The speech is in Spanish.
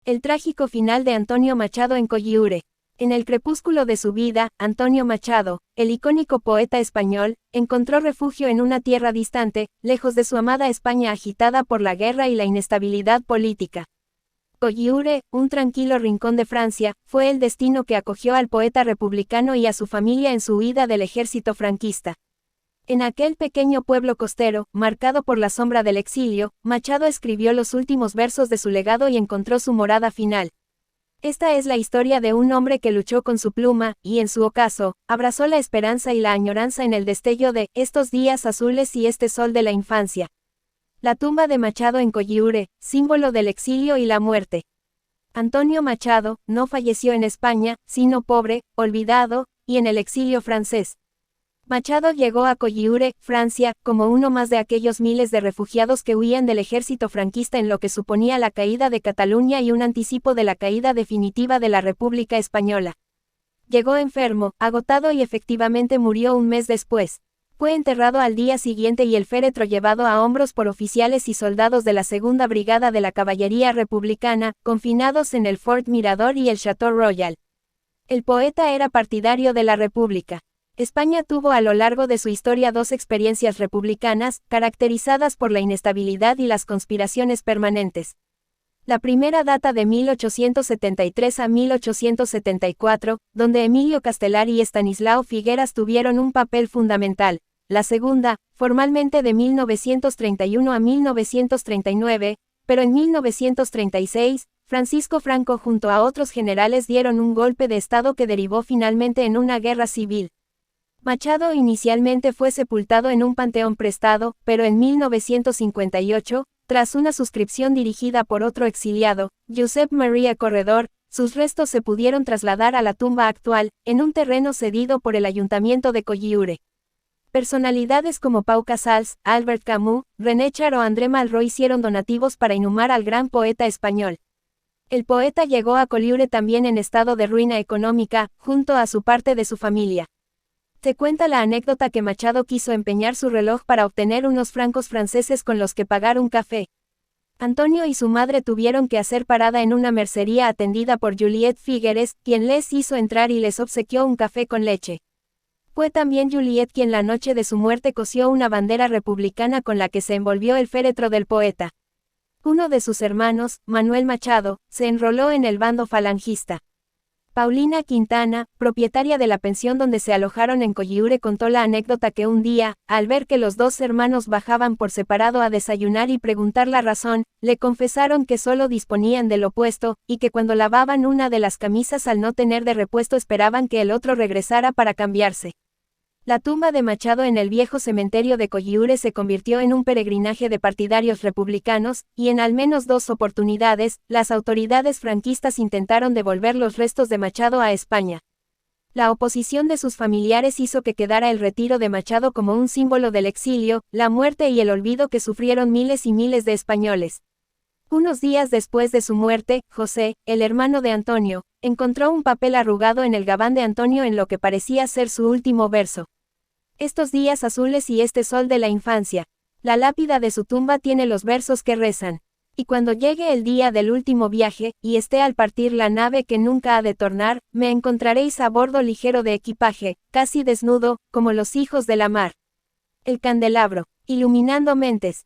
El trágico final de Antonio Machado en Coyiure. En el crepúsculo de su vida, Antonio Machado, el icónico poeta español, encontró refugio en una tierra distante, lejos de su amada España agitada por la guerra y la inestabilidad política. Coyiure, un tranquilo rincón de Francia, fue el destino que acogió al poeta republicano y a su familia en su huida del ejército franquista. En aquel pequeño pueblo costero, marcado por la sombra del exilio, Machado escribió los últimos versos de su legado y encontró su morada final. Esta es la historia de un hombre que luchó con su pluma, y en su ocaso, abrazó la esperanza y la añoranza en el destello de estos días azules y este sol de la infancia. La tumba de Machado en Coyiure, símbolo del exilio y la muerte. Antonio Machado no falleció en España, sino pobre, olvidado, y en el exilio francés. Machado llegó a Coyiure, Francia, como uno más de aquellos miles de refugiados que huían del ejército franquista en lo que suponía la caída de Cataluña y un anticipo de la caída definitiva de la República Española. Llegó enfermo, agotado y efectivamente murió un mes después. Fue enterrado al día siguiente y el féretro llevado a hombros por oficiales y soldados de la Segunda Brigada de la Caballería Republicana, confinados en el Fort Mirador y el Château Royal. El poeta era partidario de la República. España tuvo a lo largo de su historia dos experiencias republicanas, caracterizadas por la inestabilidad y las conspiraciones permanentes. La primera data de 1873 a 1874, donde Emilio Castelar y Estanislao Figueras tuvieron un papel fundamental. La segunda, formalmente de 1931 a 1939, pero en 1936, Francisco Franco junto a otros generales dieron un golpe de Estado que derivó finalmente en una guerra civil. Machado inicialmente fue sepultado en un panteón prestado, pero en 1958, tras una suscripción dirigida por otro exiliado, Josep María Corredor, sus restos se pudieron trasladar a la tumba actual, en un terreno cedido por el Ayuntamiento de Coyiure. Personalidades como Pau Casals, Albert Camus, René Char o André Malraux hicieron donativos para inhumar al gran poeta español. El poeta llegó a Coyiure también en estado de ruina económica, junto a su parte de su familia. Se cuenta la anécdota que Machado quiso empeñar su reloj para obtener unos francos franceses con los que pagar un café. Antonio y su madre tuvieron que hacer parada en una mercería atendida por Juliette Figueres, quien les hizo entrar y les obsequió un café con leche. Fue también Juliette quien la noche de su muerte cosió una bandera republicana con la que se envolvió el féretro del poeta. Uno de sus hermanos, Manuel Machado, se enroló en el bando falangista. Paulina Quintana, propietaria de la pensión donde se alojaron en Coyiure, contó la anécdota que un día, al ver que los dos hermanos bajaban por separado a desayunar y preguntar la razón, le confesaron que solo disponían del opuesto, y que cuando lavaban una de las camisas al no tener de repuesto esperaban que el otro regresara para cambiarse. La tumba de Machado en el viejo cementerio de Coyiure se convirtió en un peregrinaje de partidarios republicanos, y en al menos dos oportunidades, las autoridades franquistas intentaron devolver los restos de Machado a España. La oposición de sus familiares hizo que quedara el retiro de Machado como un símbolo del exilio, la muerte y el olvido que sufrieron miles y miles de españoles. Unos días después de su muerte, José, el hermano de Antonio, encontró un papel arrugado en el gabán de Antonio en lo que parecía ser su último verso. Estos días azules y este sol de la infancia. La lápida de su tumba tiene los versos que rezan. Y cuando llegue el día del último viaje, y esté al partir la nave que nunca ha de tornar, me encontraréis a bordo ligero de equipaje, casi desnudo, como los hijos de la mar. El candelabro, iluminando mentes.